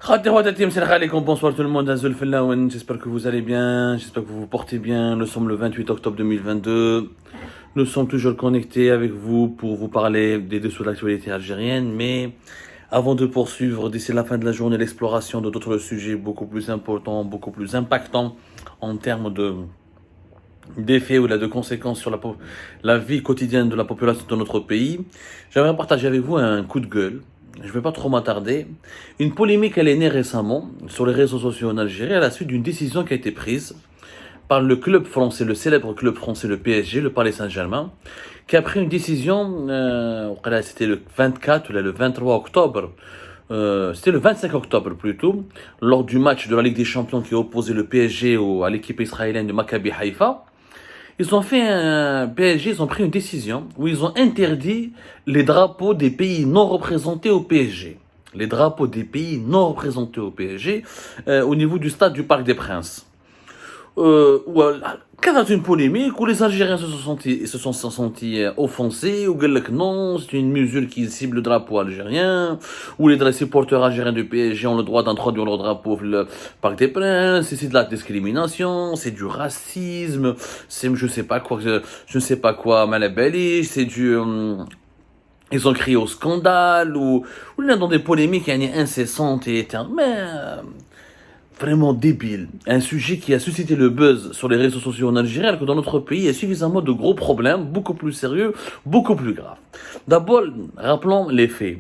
Bonsoir tout le monde, j'espère que vous allez bien, j'espère que vous vous portez bien. Nous sommes le 28 octobre 2022. Nous sommes toujours connectés avec vous pour vous parler des dessous de l'actualité algérienne. Mais avant de poursuivre d'ici la fin de la journée l'exploration de d'autres sujets beaucoup plus importants, beaucoup plus impactants en termes d'effets ou de conséquences sur la vie quotidienne de la population de notre pays, j'aimerais partager avec vous un coup de gueule. Je ne vais pas trop m'attarder. Une polémique, elle est née récemment sur les réseaux sociaux en Algérie à la suite d'une décision qui a été prise par le club français, le célèbre club français, le PSG, le Paris Saint-Germain, qui a pris une décision, c'était le 24 ou le 23 octobre, c'était le 25 octobre plutôt, lors du match de la Ligue des Champions qui opposait le PSG à l'équipe israélienne de Maccabi Haïfa. Ils ont pris une décision où ils ont interdit les drapeaux des pays non représentés au PSG. Les drapeaux des pays non représentés au PSG au niveau du stade du Parc des Princes. Quand une polémique où les Algériens se sont sentis offensés, ou que non, c'est une mesure qui cible le drapeau algérien, où les supporters algériens du PSG ont le droit d'introduire leur drapeau le Parc des Princes, c'est de la discrimination, c'est du racisme, c'est je sais pas quoi, malabali, c'est du... ils ont crié au scandale, ou il y a dans des polémiques incessantes et éternelles, mais... vraiment débile. Un sujet qui a suscité le buzz sur les réseaux sociaux en Algérie, alors que dans notre pays, il y a suffisamment de gros problèmes, beaucoup plus sérieux, beaucoup plus graves. D'abord, rappelons les faits.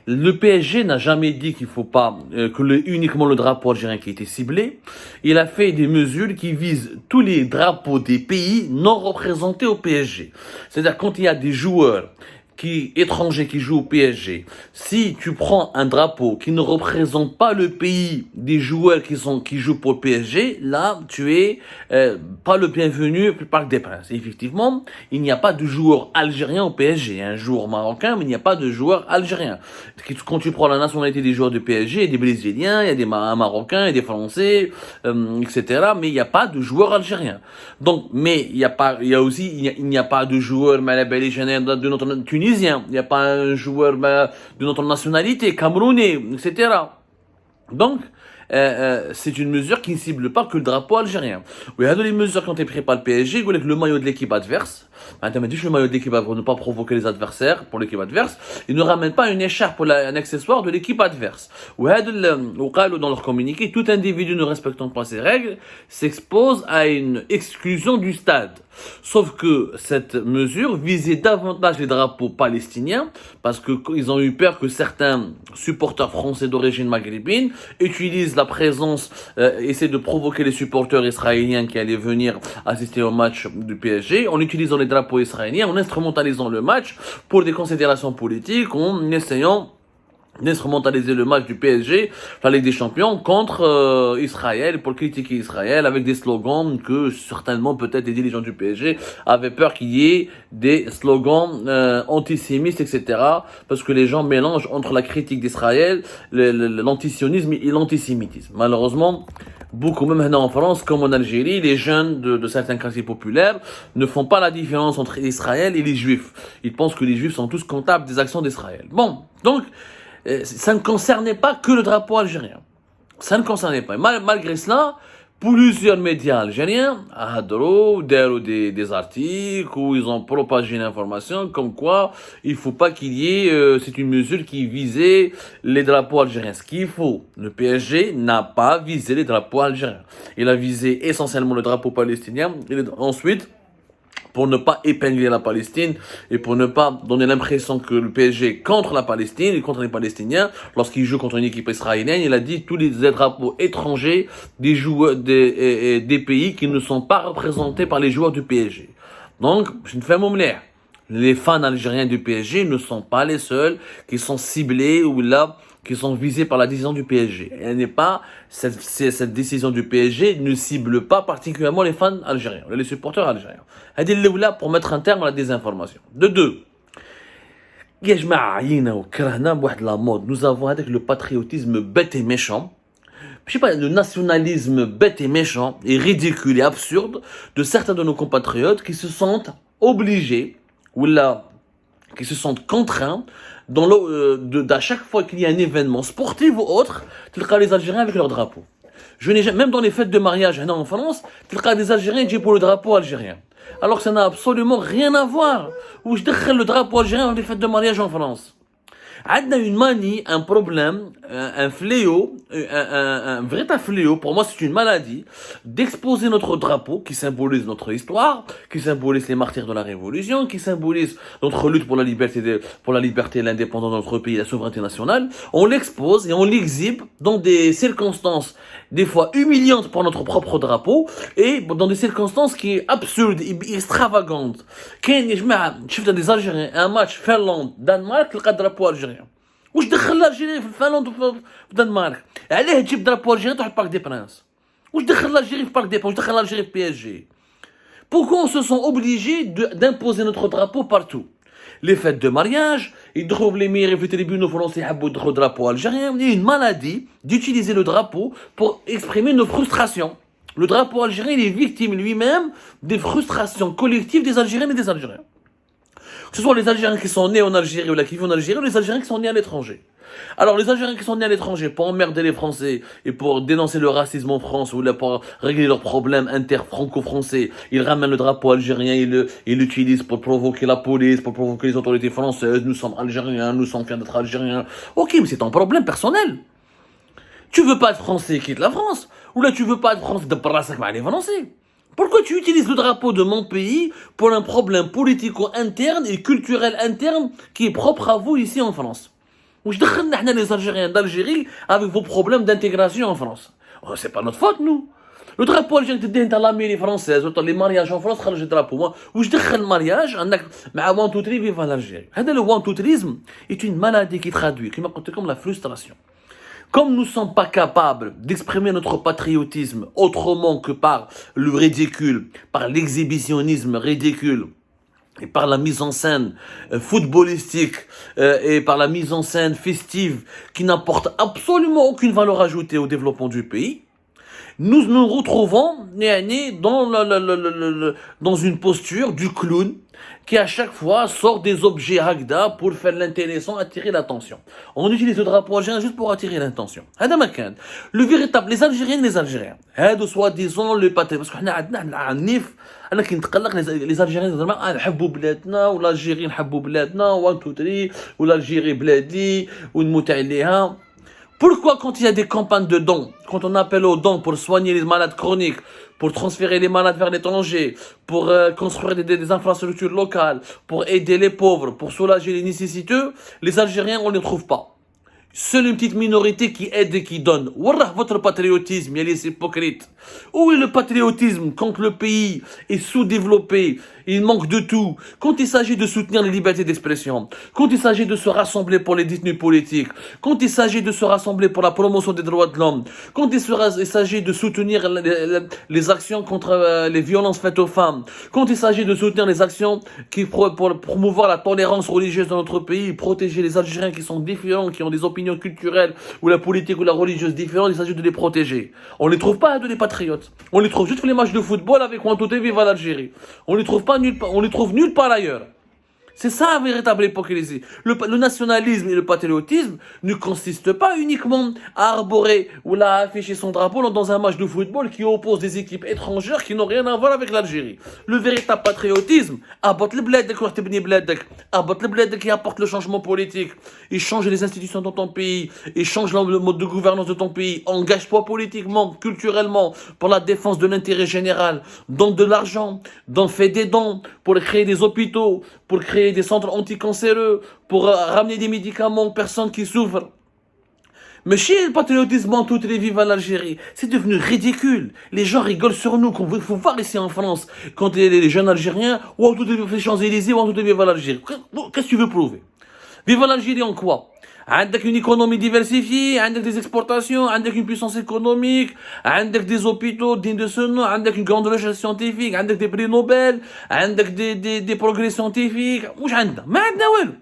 Le PSG n'a jamais dit qu'il faut pas uniquement le drapeau algérien qui a été ciblé. Il a fait des mesures qui visent tous les drapeaux des pays non représentés au PSG. C'est-à-dire quand il y a des joueurs étrangers qui jouent au PSG, si tu prends un drapeau qui ne représente pas le pays des joueurs qui jouent pour le PSG, là, tu es pas le bienvenu au Parc des Princes. Et effectivement, il n'y a pas de joueur algérien au PSG. Il y a un joueur marocain, mais il n'y a pas de joueur algérien. Quand tu prends la nationalité des joueurs du PSG, il y a des Brésiliens, il y a des Marocains, il y a des Français, etc. Mais il n'y a pas de joueur algérien. Donc, mais il n'y a pas de joueur malabali de notre Tunisien. Il n'y a pas un joueur de notre nationalité, camerounais, etc. Donc, c'est une mesure qui ne cible pas que le drapeau algérien. Oui, il y a des mesures qui ont été prises par le PSG, avec le maillot de l'équipe adverse. Maintenant, le maillot de l'équipe pour ne pas provoquer les adversaires, pour l'équipe adverse, ils ne ramènent pas une écharpe ou un accessoire de l'équipe adverse. Ou dans leur communiqué, tout individu ne respectant pas ces règles s'expose à une exclusion du stade. Sauf que cette mesure visait davantage les drapeaux palestiniens, parce qu'ils ont eu peur que certains supporters français d'origine maghrébine utilisent la présence, essaient de provoquer les supporters israéliens qui allaient venir assister au match du PSG, en utilisant les drapeaux israéliens, en instrumentalisant le match pour des considérations politiques, en essayant d'instrumentaliser le match du PSG, la Ligue des Champions, contre Israël, pour critiquer Israël, avec des slogans que certainement peut-être les dirigeants du PSG avaient peur qu'il y ait des slogans antisémites, etc. Parce que les gens mélangent entre la critique d'Israël, l'antisionisme et l'antisémitisme. Malheureusement, beaucoup, même maintenant en France, comme en Algérie, les jeunes de certains quartiers populaires ne font pas la différence entre Israël et les Juifs. Ils pensent que les Juifs sont tous comptables des actions d'Israël. Bon, donc, ça ne concernait pas que le drapeau algérien. Ça ne concernait pas. Malgré cela, plusieurs médias algériens des articles où ils ont propagé une information comme quoi il faut pas qu'il y ait, c'est une mesure qui visait les drapeaux algériens. Ce qu'il faut, le PSG n'a pas visé les drapeaux algériens. Il a visé essentiellement le drapeau palestinien. Ensuite, pour ne pas épingler la Palestine et pour ne pas donner l'impression que le PSG est contre la Palestine et contre les Palestiniens, lorsqu'il joue contre une équipe israélienne, il a dit tous les drapeaux étrangers des joueurs des pays qui ne sont pas représentés par les joueurs du PSG. Donc, je ne fais mon l'air. Les fans algériens du PSG ne sont pas les seuls qui sont ciblés ou là qui sont visés par la décision du PSG. Elle n'est pas cette décision du PSG ne cible pas particulièrement les fans algériens, les supporters algériens. Elle est là pour mettre un terme à la désinformation. De deux, nous avons avec le patriotisme bête et méchant. Je sais pas, le nationalisme bête et méchant et ridicule et absurde de certains de nos compatriotes qui se sentent obligés ou là qui se sentent contraints à chaque fois qu'il y a un événement sportif ou autre, tu as les Algériens avec leur drapeau. Même dans les fêtes de mariage en France, tu as des Algériens qui pour le drapeau algérien. Alors que ça n'a absolument rien à voir. Où je décale le drapeau algérien dans les fêtes de mariage en France. On a une manie, un problème, un fléau, un vrai fléau, pour moi c'est une maladie, d'exposer notre drapeau qui symbolise notre histoire, qui symbolise les martyrs de la Révolution, qui symbolise notre lutte pour la liberté et l'indépendance de notre pays, la souveraineté nationale. On l'expose et on l'exhibe dans des circonstances des fois humiliantes pour notre propre drapeau et dans des circonstances qui est absurdes et extravagantes. Je fais des Algériens, un match Finlande-Danemark, le drapeau algérien. واش دخل الجيري في الفنلند وفي الدنمارك علاه تجيب درابو الجيري تروح بارك دي برانس واش دخل الجيري في بارك دي برانس واش دخل الجيري في PSG. Pourquoi on se sent obligé d'imposer notre drapeau partout? Les fêtes de mariage, ils trouvent les meilleurs les tribunaux français à le drapeau algérien. Il y a une maladie d'utiliser le drapeau pour exprimer nos frustrations. Le drapeau algérien, il est victime lui-même des frustrations collectives des Algériennes et des Algériens. Que ce soit les Algériens qui sont nés en Algérie ou là qui vivent en Algérie, ou les Algériens qui sont nés à l'étranger. Alors les Algériens qui sont nés à l'étranger pour emmerder les Français et pour dénoncer le racisme en France ou là pour régler leurs problèmes inter-franco-français, ils ramènent le drapeau algérien, ils l'utilisent pour provoquer la police, pour provoquer les autorités françaises. Nous sommes Algériens, nous sommes fiers d'être Algériens. Ok, mais c'est ton problème personnel. Tu veux pas être Français, quitte la France. Ou là tu veux pas être Français, de brasse avec les Français. Pourquoi tu utilises le drapeau de mon pays pour un problème politico-interne et culturel interne qui est propre à vous ici en France? Ou je dis les Algériens d'Algérie avec vos problèmes d'intégration en France. Oh, c'est pas notre faute, nous. Le drapeau algérien tu dis dans la mairie française, les mariages en France, le drapeau. Moi, où je dis le mariage, mais avant tout vivre en Algérie. Le one-to-trisme est une maladie qui traduit, qui m'a compté comme la frustration. Comme nous ne sommes pas capables d'exprimer notre patriotisme autrement que par le ridicule, par l'exhibitionnisme ridicule, et par la mise en scène footballistique, et par la mise en scène festive qui n'apporte absolument aucune valeur ajoutée au développement du pays, nous nous retrouvons dans une posture du clown qui à chaque fois sort des objets Hagda pour faire l'intéressant, attirer l'attention. On utilise le drapeau algérien juste pour attirer l'attention. Le véritable, les Algériens, soi-disant le patriote. Parce qu'on a les Algériens, نحبوا بلادنا والالجيريين نحبوا بلادنا 1 2 3 والالجيري بلادي ونموت عليها. Pourquoi quand il y a des campagnes de dons, quand on appelle aux dons pour soigner les malades chroniques, pour transférer les malades vers l'étranger, pour construire des infrastructures locales, pour aider les pauvres, pour soulager les nécessiteux, les Algériens, on ne les trouve pas. Seule une petite minorité qui aide et qui donne. Où est votre patriotisme, il y a les hypocrites. Où est le patriotisme quand le pays est sous-développé, il manque de tout. Quand il s'agit de soutenir les libertés d'expression, quand il s'agit de se rassembler pour les détenus politiques, quand il s'agit de se rassembler pour la promotion des droits de l'homme, quand il s'agit de soutenir les actions contre les violences faites aux femmes, quand il s'agit de soutenir les actions pour promouvoir la tolérance religieuse dans notre pays, protéger les Algériens qui sont différents, qui ont des opinions culturelles ou la politique ou la religieuse différente, il s'agit de les protéger. On ne les trouve pas de les patriotes. On les trouve juste pour les matchs de football avec Wantoté vive l'Algérie. On les trouve pas nulle part, on les trouve nulle part ailleurs. C'est ça la véritable hypocrisie. Le nationalisme et le patriotisme ne consistent pas uniquement à arborer ou à afficher son drapeau dans un match de football qui oppose des équipes étrangères qui n'ont rien à voir avec l'Algérie. Le véritable patriotisme, abattre le bled qui apporte le changement politique, et change les institutions dans ton pays, et change le mode de gouvernance de ton pays, engage-toi politiquement, culturellement, pour la défense de l'intérêt général, donne de l'argent, fais des dons pour créer des hôpitaux, pour créer des centres anticancéreux, pour ramener des médicaments aux personnes qui souffrent. Mais chez le patriotisme en toutes les vives en Algérie, c'est devenu ridicule. Les gens rigolent sur nous. Il faut voir ici en France, quand les jeunes Algériens, ou en toutes les Champs-Élysées, ou en toutes les vives en Algérie. Qu'est-ce que tu veux prouver? Vive l'Algérie en quoi? عندك une économie diversifiée, عندك des exportations, عندك une puissance économique, عندك des hôpitaux dignes de ce nom, عندك une grande recherche scientifique, عندك des prix Nobel, عندك des progrès scientifiques. واش عندنا؟ ما عندنا والو.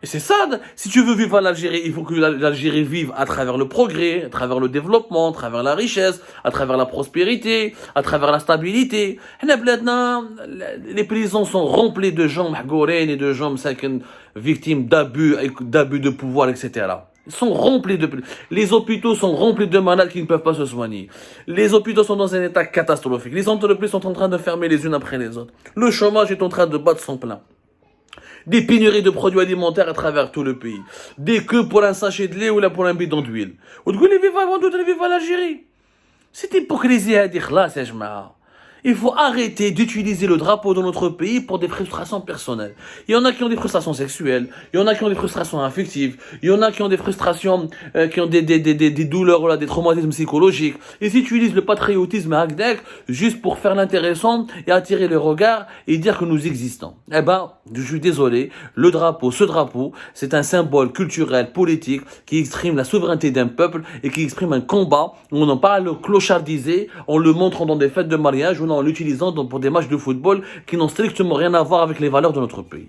Et c'est ça, si tu veux vivre en Algérie, il faut que l'Algérie vive à travers le progrès, à travers le développement, à travers la richesse, à travers la prospérité, à travers la stabilité. Les prisons sont remplies de gens mahgourènes et de gens victimes d'abus de pouvoir, etc. Ils sont remplis de... Les hôpitaux sont remplis de malades qui ne peuvent pas se soigner. Les hôpitaux sont dans un état catastrophique. Les entreprises sont en train de fermer les unes après les autres. Le chômage est en train de battre son plein. Des pénuries de produits alimentaires à travers tout le pays. Des queues pour un sachet de lait ou là pour un bidon d'huile. Ou de vivre à l'Algérie. Cette hypocrisie à dire là, c'est il faut arrêter d'utiliser le drapeau de notre pays pour des frustrations personnelles. Il y en a qui ont des frustrations sexuelles, il y en a qui ont des frustrations affectives, il y en a qui ont des frustrations, qui ont des douleurs, voilà, des traumatismes psychologiques. Ils utilisent le patriotisme à Agdek juste pour faire l'intéressant et attirer le regard et dire que nous existons. Eh ben, je suis désolé, ce drapeau, c'est un symbole culturel, politique, qui exprime la souveraineté d'un peuple et qui exprime un combat où on en parle clochardisé, en le montrant dans des fêtes de mariage ou en l'utilisant pour des matchs de football qui n'ont strictement rien à voir avec les valeurs de notre pays.